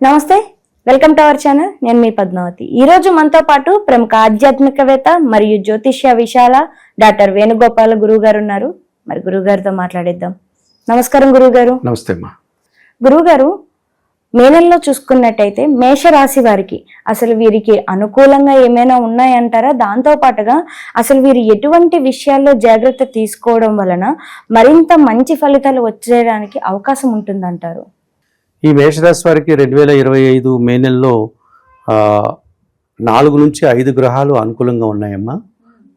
నమస్తే, welcome to our channel. నేను మీ పద్మావతి. ఈ రోజు మనతో పాటు ప్రముఖ ఆధ్యాత్మికవేత్త మరియు జ్యోతిష్య విశాల డాక్టర్ వేణుగోపాల గురువు గారు ఉన్నారు. మరి గురువు గారితో మాట్లాడేద్దాం. నమస్కారం గురువు గారు. నమస్తే అమ్మా. గురువు గారు, మే నెలలో చూసుకున్నట్టయితే మేషరాశి వారికి అసలు వీరికి అనుకూలంగా ఏమైనా ఉన్నాయంటారా? దాంతో పాటుగా అసలు వీరు ఎటువంటి విషయాల్లో జాగ్రత్త తీసుకోవడం వలన మరింత మంచి ఫలితాలు వచ్చేయడానికి అవకాశం ఉంటుందంటారు? ఈ మేషరాశి వారికి 2025 మే నెలలో 4 నుంచి 5 గ్రహాలు అనుకూలంగా ఉన్నాయమ్మా.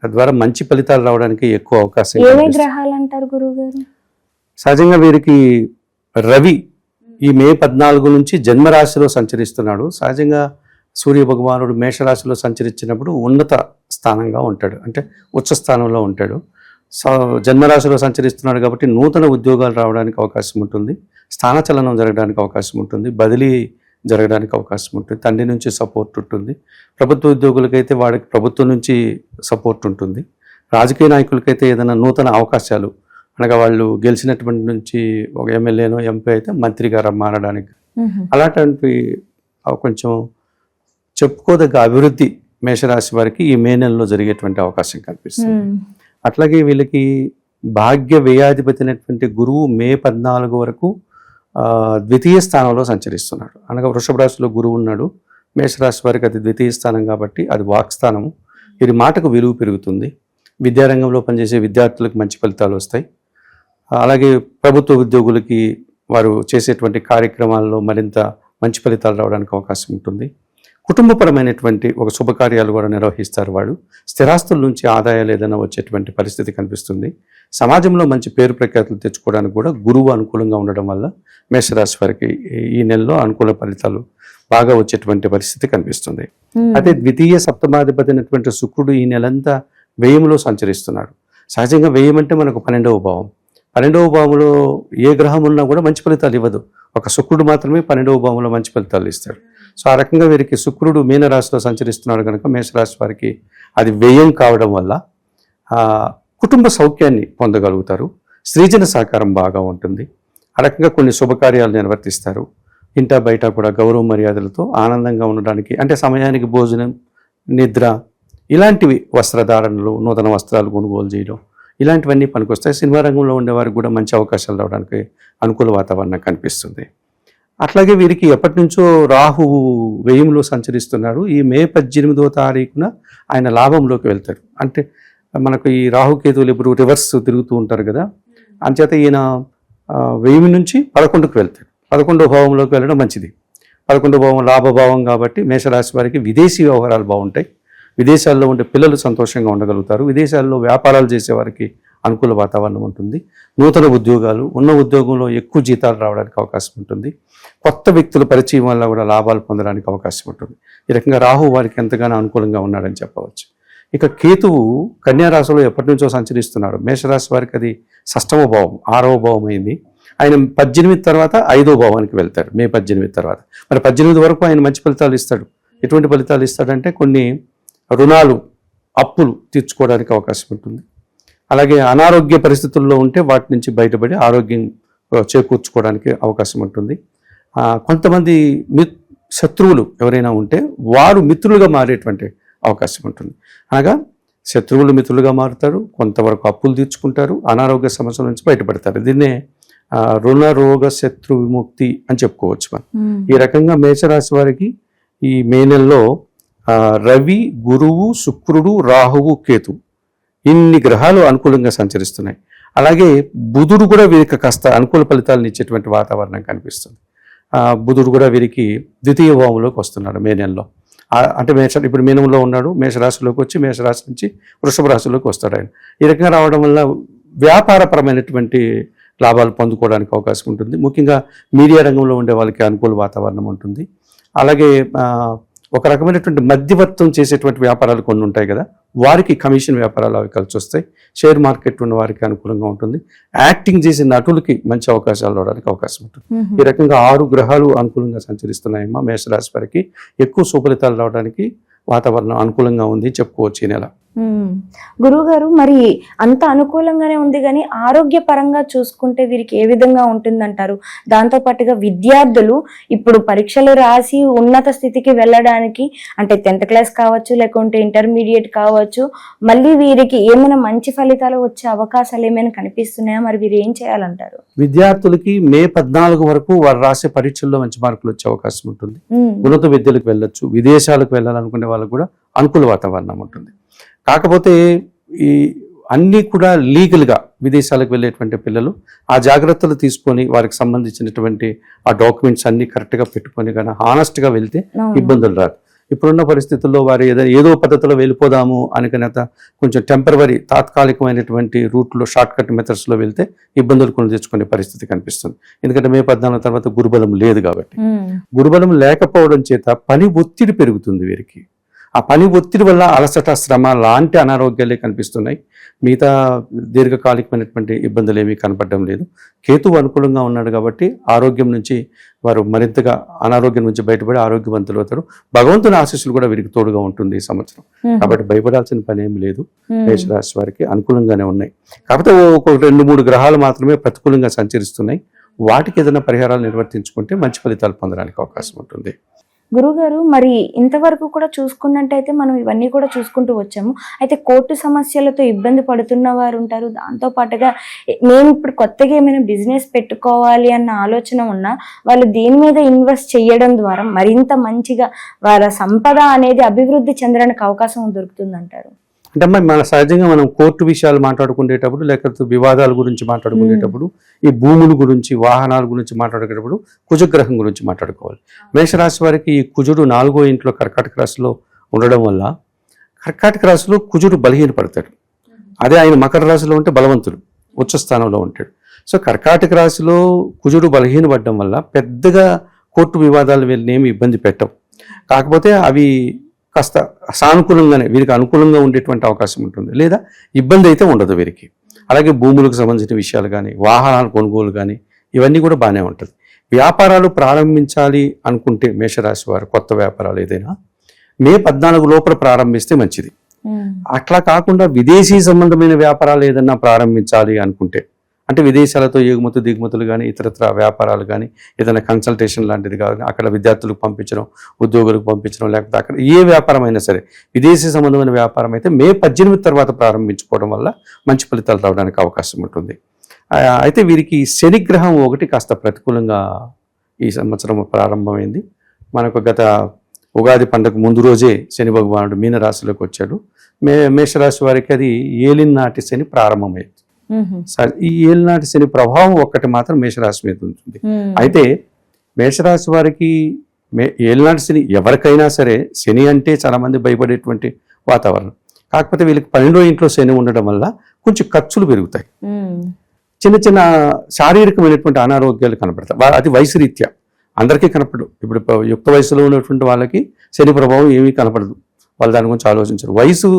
తద్వారా మంచి ఫలితాలు రావడానికి ఎక్కువ అవకాశం. ఏవే గ్రహాలు అంటారు గురువు గారు? సహజంగా వీరికి రవి ఈ మే 14 నుంచి జన్మరాశిలో సంచరిస్తున్నాడు. సహజంగా సూర్య భగవానుడు మేషరాశిలో సంచరించినప్పుడు ఉన్నత స్థానంగా ఉంటాడు, అంటే ఉచ్చ స్థానంలో ఉంటాడు. జన్మరాశిలో సంచరిస్తున్నాడు కాబట్టి నూతన ఉద్యోగాలు రావడానికి అవకాశం ఉంటుంది, స్థానచలనం జరగడానికి అవకాశం ఉంటుంది, బదిలీ జరగడానికి అవకాశం ఉంటుంది, తండ్రి నుంచి సపోర్ట్ ఉంటుంది. ప్రభుత్వ ఉద్యోగులకైతే వాడికి ప్రభుత్వం నుంచి సపోర్ట్ ఉంటుంది. రాజకీయ నాయకులకైతే ఏదైనా నూతన అవకాశాలు, అనగా వాళ్ళు గెలిచినటువంటి నుంచి ఒక ఎమ్మెల్యేనో ఎంపీ అయితే మంత్రిగా మారడానికి, అలాంటి కొంచెం చెప్పుకోదగ్గ అభివృద్ధి మేషరాశి వారికి ఈ మే నెలలో జరిగేటువంటి అవకాశం కనిపిస్తుంది. అట్లాగే వీళ్ళకి భాగ్య వ్యయాధిపతి అయినటువంటి గురువు మే 14 వరకు ద్వితీయ స్థానంలో సంచరిస్తున్నాడు. అనగా వృషభ రాశిలో గురువు ఉన్నాడు. మేషరాశి వారికి అది ద్వితీయ స్థానం కాబట్టి అది వాక్స్థానము. వీరి మాటకు విలువ పెరుగుతుంది. విద్యారంగంలో పనిచేసే విద్యార్థులకు మంచి ఫలితాలు వస్తాయి. అలాగే ప్రభుత్వ ఉద్యోగులకి వారు చేసేటువంటి కార్యక్రమాల్లో మరింత మంచి ఫలితాలు రావడానికి అవకాశం ఉంటుంది. కుటుంబపరమైనటువంటి ఒక శుభకార్యాలు కూడా నిర్వహిస్తారు. వాడు స్థిరాస్తుల నుంచి ఆదాయాలు ఏదైనా వచ్చేటువంటి పరిస్థితి కనిపిస్తుంది. సమాజంలో మంచి పేరు ప్రఖ్యాతులు తెచ్చుకోవడానికి కూడా గురువు అనుకూలంగా ఉండడం వల్ల మేషరాశి వారికి ఈ నెలలో అనుకూల ఫలితాలు బాగా వచ్చేటువంటి పరిస్థితి కనిపిస్తుంది. అదే ద్వితీయ సప్తమాధిపతి అయినటువంటి శుక్రుడు ఈ నెలంతా వ్యయంలో సంచరిస్తున్నాడు. సహజంగా వ్యయం అంటే మనకు 12వ భావం. 12వ భావంలో ఏ గ్రహం ఉన్నా కూడా మంచి ఫలితాలు ఇవ్వదు. ఒక శుక్రుడు మాత్రమే 12వ భావంలో మంచి ఫలితాలు ఇస్తాడు. సో ఆ రకంగా వీరికి శుక్రుడు మీనరాశిలో సంచరిస్తున్నాడు కనుక మేషరాశి వారికి అది వ్యయం కావడం వల్ల కుటుంబ సౌఖ్యాన్ని పొందగలుగుతారు. సృజన సహకారం బాగా ఉంటుంది. ఆ రకంగా కొన్ని శుభకార్యాలు నిర్వర్తిస్తారు. ఇంట బయట కూడా గౌరవ మర్యాదలతో ఆనందంగా ఉండడానికి, అంటే సమయానికి భోజనం, నిద్ర, ఇలాంటివి, వస్త్రధారణలు, నూతన వస్త్రాలు కొనుగోలు చేయడం, ఇలాంటివన్నీ పనికొస్తాయి. సినిమా రంగంలో ఉండేవారికి కూడా మంచి అవకాశాలు రావడానికి అనుకూల వాతావరణం కనిపిస్తుంది. అట్లాగే వీరికి ఎప్పటి నుంచో రాహువు వ్యయంలో సంచరిస్తున్నాడు. ఈ మే 18వ తారీఖున ఆయన లాభంలోకి వెళ్తాడు. అంటే మనకు ఈ రాహుకేతువులు ఎప్పుడు రివర్స్ తిరుగుతూ ఉంటారు కదా, అంచేత ఈయన వ్యయం నుంచి 11కు వెళ్తాడు. 11వ భావంలోకి వెళ్ళడం మంచిది. 11వ భావం లాభభావం కాబట్టి మేషరాశి వారికి విదేశీ వ్యవహారాలు బాగుంటాయి. విదేశాల్లో ఉండే పిల్లలు సంతోషంగా ఉండగలుగుతారు. విదేశాల్లో వ్యాపారాలు చేసేవారికి అనుకూల వాతావరణం ఉంటుంది. నూతన ఉద్యోగాలు, ఉన్న ఉద్యోగంలో ఎక్కువ జీతాలు రావడానికి అవకాశం ఉంటుంది. కొత్త వ్యక్తుల పరిచయం వల్ల కూడా లాభాలు పొందడానికి అవకాశం ఉంటుంది. ఈ రకంగా రాహు వారికి ఎంతగానో అనుకూలంగా ఉన్నాడని చెప్పవచ్చు. ఇక కేతువు కన్యారాశిలో ఎప్పటి నుంచో సంచరిస్తున్నాడు. మేషరాశి వారికి అది 6వ భావం, 6వ భావం అయింది. ఆయన 18 తర్వాత 5వ భావానికి వెళ్తాడు. మే 18 తర్వాత. మరి 18 వరకు ఆయన మంచి ఫలితాలు ఇస్తాడు. ఎటువంటి ఫలితాలు ఇస్తాడంటే కొన్ని రుణాలు, అప్పులు తీర్చుకోవడానికి అవకాశం ఉంటుంది. అలాగే అనారోగ్య పరిస్థితుల్లో ఉంటే వాటి నుంచి బయటపడి ఆరోగ్యం చేకూర్చుకోవడానికి అవకాశం ఉంటుంది. కొంతమంది శత్రువులు ఎవరైనా ఉంటే వారు మిత్రులుగా మారేటువంటి అవకాశం ఉంటుంది. అనగా శత్రువులు మిత్రులుగా మారుతారు, కొంతవరకు అప్పులు తీర్చుకుంటారు, అనారోగ్య సమస్యల నుంచి బయటపడతారు. దీన్నే రుణ రోగ శత్రు విముక్తి అని చెప్పుకోవచ్చు మనం. ఈ రకంగా మేషరాశి వారికి ఈ మే నెలలో రవి, గురువు, శుక్రుడు, రాహువు, కేతు, ఇన్ని గ్రహాలు అనుకూలంగా సంచరిస్తున్నాయి. అలాగే బుధుడు కూడా వీరికి కాస్త అనుకూల ఫలితాలను ఇచ్చేటువంటి వాతావరణం కనిపిస్తుంది. బుధుడు కూడా వీరికి ద్వితీయ భావంలోకి వస్తున్నాడు మే నెలలో. అంటే ఇప్పుడు మీనంలో ఉన్నాడు, మేషరాశిలోకి వచ్చి మేషరాశి నుంచి వృషభ రాశిలోకి వస్తాడు ఆయన. ఈ రకంగా రావడం వల్ల వ్యాపారపరమైనటువంటి లాభాలు పొందుకోవడానికి అవకాశం ఉంటుంది. ముఖ్యంగా మీడియా రంగంలో ఉండే వాళ్ళకి అనుకూల వాతావరణం ఉంటుంది. అలాగే ఒక రకమైనటువంటి మధ్యవర్తం చేసేటువంటి వ్యాపారాలు కొన్ని ఉంటాయి కదా, వారికి కమిషన్ వ్యాపారాలు అవి కలిసి వస్తాయి. షేర్ మార్కెట్ ఉన్న వారికి అనుకూలంగా ఉంటుంది. యాక్టింగ్ చేసే నటులకి మంచి అవకాశాలు రావడానికి అవకాశం ఉంటుంది. ఈ రకంగా 6 గ్రహాలు అనుకూలంగా సంచరిస్తున్నాయమ్మా. మేషరాశి వారికి ఎక్కువ సుఫలితాలు రావడానికి వాతావరణం అనుకూలంగా ఉంది చెప్పుకోవచ్చు ఈ నెల. గురువు గారు, మరి అంత అనుకూలంగానే ఉంది కానీ ఆరోగ్యపరంగా చూసుకుంటే వీరికి ఏ విధంగా ఉంటుందంటారు? దాంతో పాటుగా విద్యార్థులు ఇప్పుడు పరీక్షలు రాసి ఉన్నత స్థితికి వెళ్ళడానికి, అంటే 10th క్లాస్ కావచ్చు, లేకుంటే ఇంటర్మీడియట్ కావచ్చు, మళ్ళీ వీరికి ఏమైనా మంచి ఫలితాలు వచ్చే అవకాశాలు ఏమైనా కనిపిస్తున్నాయా? మరి వీరు ఏం చేయాలంటారు? విద్యార్థులకి మే 14 వరకు వారు రాసే పరీక్షల్లో మంచి మార్కులు వచ్చే అవకాశం ఉంటుంది. ఉన్నత విద్యలకు వెళ్ళొచ్చు, విదేశాలకు వెళ్ళాలనుకునే వాళ్ళకు కూడా అనుకూల వాతావరణం ఉంటుంది. కాకపోతే ఈ అన్నీ కూడా లీగల్గా విదేశాలకు వెళ్ళేటువంటి పిల్లలు ఆ జాగ్రత్తలు తీసుకొని వారికి సంబంధించినటువంటి ఆ డాక్యుమెంట్స్ అన్ని కరెక్ట్గా పెట్టుకొని కానీ హానెస్ట్గా వెళ్తే ఇబ్బందులు రాదు. ఇప్పుడున్న పరిస్థితుల్లో వారు ఏదో పద్ధతిలో వెళ్ళిపోదాము అనుకునేంత కొంచెం టెంపరవరీ తాత్కాలికమైనటువంటి రూట్లో షార్ట్ కట్ మెథడ్స్లో వెళ్తే ఇబ్బందులు కొని తెచ్చుకునే పరిస్థితి కనిపిస్తుంది. ఎందుకంటే మే 14 తర్వాత గురుబలం లేదు కాబట్టి. గురుబలం లేకపోవడం చేత పని ఒత్తిడి పెరుగుతుంది వీరికి. ఆ పని ఒత్తిడి వల్ల అలసట, శ్రమ లాంటి అనారోగ్యాలే కనిపిస్తున్నాయి. మిగతా దీర్ఘకాలికమైనటువంటి ఇబ్బందులు ఏమీ కనపడడం లేదు. కేతువు అనుకూలంగా ఉన్నాడు కాబట్టి ఆరోగ్యం నుంచి వారు మరింతగా అనారోగ్యం నుంచి బయటపడి ఆరోగ్యవంతులు అవుతారు. భగవంతుని ఆశీస్సులు కూడా వీరికి తోడుగా ఉంటుంది ఈ సంవత్సరం. కాబట్టి భయపడాల్సిన పని ఏమి లేదు. మేషరాశి వారికి అనుకూలంగానే ఉన్నాయి. కాకపోతే ఒక 2-3 గ్రహాలు మాత్రమే ప్రతికూలంగా సంచరిస్తున్నాయి. వాటికి ఏదైనా పరిహారాలు నిర్వర్తించుకుంటే మంచి ఫలితాలు పొందడానికి అవకాశం ఉంటుంది. గురుగారు, మరి ఇంతవరకు కూడా చూసుకున్నట్టయితే మనం ఇవన్నీ కూడా చూసుకుంటూ వచ్చాము. అయితే కోర్టు సమస్యలతో ఇబ్బంది పడుతున్న వారు ఉంటారు. దాంతో పాటుగా మేము ఇప్పుడు కొత్తగా ఏమైనా బిజినెస్ పెట్టుకోవాలి అన్న ఆలోచన ఉన్నా వాళ్ళు దీని మీద ఇన్వెస్ట్ చేయడం ద్వారా మరింత మంచిగా వాళ్ళ సంపద అనేది అభివృద్ధి చెందడానికి అవకాశం దొరుకుతుంది అంటారు. అంటే మన సహజంగా మనం కోర్టు విషయాలు మాట్లాడుకునేటప్పుడు, లేకపోతే వివాదాల గురించి మాట్లాడుకునేటప్పుడు, ఈ భూముల గురించి, వాహనాల గురించి మాట్లాడుకునేటప్పుడు కుజగ్రహం గురించి మాట్లాడుకోవాలి. మేషరాశి వారికి ఈ కుజుడు 4వ ఇంట్లో కర్కాటక రాశిలో ఉండడం వల్ల కర్కాటక రాశిలో కుజుడు బలహీనపడతాడు. అదే ఆయన మకర రాశిలో ఉంటే బలవంతుడు, ఉచ్చ స్థానంలో ఉంటాడు. సో కర్కాటక రాశిలో కుజుడు బలహీనపడడం వల్ల పెద్దగా కోర్టు వివాదాలు వెళ్ళేమి ఇబ్బంది పెట్టవు. కాకపోతే అవి కాస్త సానుకూలంగానే వీరికి అనుకూలంగా ఉండేటువంటి అవకాశం ఉంటుంది, లేదా ఇబ్బంది అయితే ఉండదు వీరికి. అలాగే భూములకు సంబంధించిన విషయాలు కానీ, వాహనాల కొనుగోలు కానీ, ఇవన్నీ కూడా బాగానే ఉంటుంది. వ్యాపారాలు ప్రారంభించాలి అనుకుంటే మేషరాశి వారు కొత్త వ్యాపారాలు ఏదైనా మే 14 లోపల ప్రారంభిస్తే మంచిది. అట్లా కాకుండా విదేశీ సంబంధమైన వ్యాపారాలు ఏదైనా ప్రారంభించాలి అనుకుంటే, అంటే విదేశాలతో ఎగుమతి దిగుమతులు కానీ, ఇతరత్ర వ్యాపారాలు కానీ, ఏదైనా కన్సల్టేషన్ లాంటిది కానీ, అక్కడ విద్యార్థులకు పంపించడం, ఉద్యోగులకు పంపించడం, లేకపోతే అక్కడ ఏ వ్యాపారం అయినా సరే విదేశీ సంబంధమైన వ్యాపారం అయితే మే 18 తర్వాత ప్రారంభించుకోవడం వల్ల మంచి ఫలితాలు రావడానికి అవకాశం ఉంటుంది. అయితే వీరికి శనిగ్రహం ఒకటి కాస్త ప్రతికూలంగా ఈ సంవత్సరం ప్రారంభమైంది. మనకు గత ఉగాది పండుగ ముందు రోజే శని భగవానుడు మీనరాశిలోకి వచ్చాడు. మేషరాశి వారికి అది ఏలినాటి శని ప్రారంభమైంది. ఈ ఏలినాటి శని ప్రభావం ఒక్కటి మాత్రం మేషరాశి మీద ఉంటుంది. అయితే మేషరాశి వారికి ఏలినాటి శని ఎవరికైనా సరే, శని అంటే చాలా మంది భయపడేటువంటి వాతావరణం. కాకపోతే వీళ్ళకి 12వ ఇంట్లో శని ఉండడం వల్ల కొంచెం ఖర్చులు పెరుగుతాయి, చిన్న చిన్న శారీరకమైనటువంటి అనారోగ్యాలు కనపడతాయి. అది వయసు రీత్యా అందరికీ కనపడదు. ఇప్పుడు యుక్త వయసులో ఉన్నటువంటి వాళ్ళకి శని ప్రభావం ఏమీ కనపడదు, వాళ్ళు దాని గురించి ఆలోచించరు. వయసు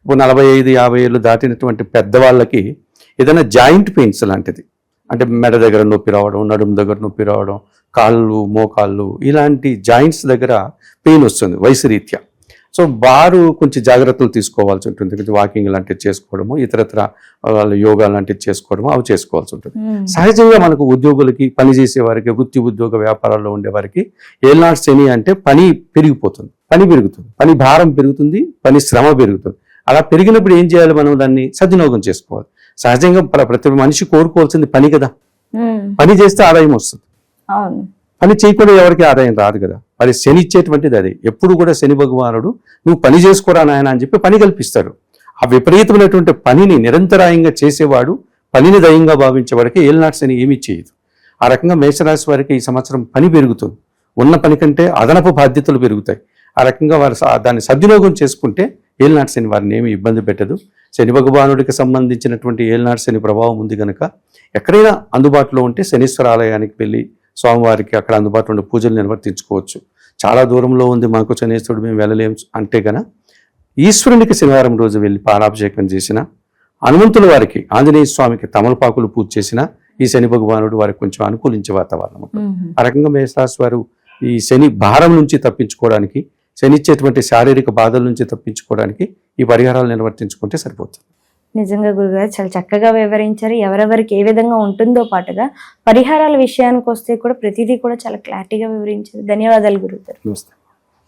45-50 ఏళ్ళు దాటినటువంటి పెద్దవాళ్ళకి ఏదైనా జాయింట్ పెయిన్స్ లాంటిది, అంటే మెడ దగ్గర నొప్పి రావడం, నడుము దగ్గర నొప్పి రావడం, కాళ్ళు, మోకాళ్ళు, ఇలాంటి జాయింట్స్ దగ్గర పెయిన్ వస్తుంది వయసు రీత్యా. సో వారు కొంచెం జాగ్రత్తలు తీసుకోవాల్సి ఉంటుంది. కొంచెం వాకింగ్ లాంటివి చేసుకోవడము, ఇతరత్ర వాళ్ళు యోగా లాంటివి చేసుకోవడము, అవి చేసుకోవాల్సి ఉంటుంది. సహజంగా మనకు ఉద్యోగులకి, పనిచేసే వారికి, వృత్తి ఉద్యోగ వ్యాపారాల్లో ఉండే వారికి ఏలినాటి శని అంటే పని పెరిగిపోతుంది, పని పెరుగుతుంది, పని భారం పెరుగుతుంది, పని శ్రమ పెరుగుతుంది. అలా పెరిగినప్పుడు ఏం చేయాలి? మనం దాన్ని సద్వినియోగం చేసుకోవాలి. సహజంగా ప్రతి మనిషి కోరుకోవాల్సింది పని కదా. పని చేస్తే ఆదాయం వస్తుంది, పని చేయకుండా ఎవరికి ఆదాయం రాదు కదా. మరి శని ఇచ్చేటువంటిది అది. ఎప్పుడు కూడా శని భగవానుడు నువ్వు పని చేసుకోరా నాయన అని చెప్పి పని కల్పిస్తాడు. ఆ విపరీతమైనటువంటి పనిని నిరంతరాయంగా చేసేవాడు, పనిని దయంగా భావించేవాడికి ఏలినాటి శని ఏమీ చేయదు. ఆ రకంగా మేషరాశి వారికి ఈ సంవత్సరం పని పెరుగుతుంది, ఉన్న పని కంటే అదనపు బాధ్యతలు పెరుగుతాయి. ఆ రకంగా వారు దాన్ని సద్వినియోగం చేసుకుంటే ఏలినాటి శని వారిని ఏమీ ఇబ్బంది పెట్టదు. శని భగవానుడికి సంబంధించినటువంటి ఏలినాటి శని ప్రభావం ఉంది కనుక ఎక్కడైనా అందుబాటులో ఉంటే శనీశ్వర ఆలయానికి వెళ్ళి స్వామివారికి అక్కడ అందుబాటులో ఉండే పూజలు నిర్వర్తించుకోవచ్చు. చాలా దూరంలో ఉంది మాకు శనీశ్వరుడు, మేము వెళ్ళలేము అంటే గన ఈశ్వరునికి శనివారం రోజు వెళ్ళి పాలాభిషేకం చేసిన, హనుమంతుల వారికి, ఆంజనేయ స్వామికి తమలపాకులు పూజ చేసిన ఈ శని భగవానుడు వారికి కొంచెం అనుకూలించే వాతావరణం. ఆ రకంగా మేషరాశి వారు ఈ శని భారం నుంచి తప్పించుకోవడానికి, శని ఇచ్చేటువంటి శారీరక బాధల నుంచి తప్పించుకోవడానికి ఈ పరిహారాలు నిర్వర్తించుకుంటే సరిపోతుంది. నిజంగా గురుగారు చాలా చక్కగా వివరించారు. ఎవరెవరికి ఏ విధంగా ఉంటుందో పాటుగా పరిహారాల విషయానికి వస్తే కూడా ప్రతిదీ కూడా చాలా క్లారిటీగా వివరించారు. ధన్యవాదాలు గురుగారు. నమస్తే.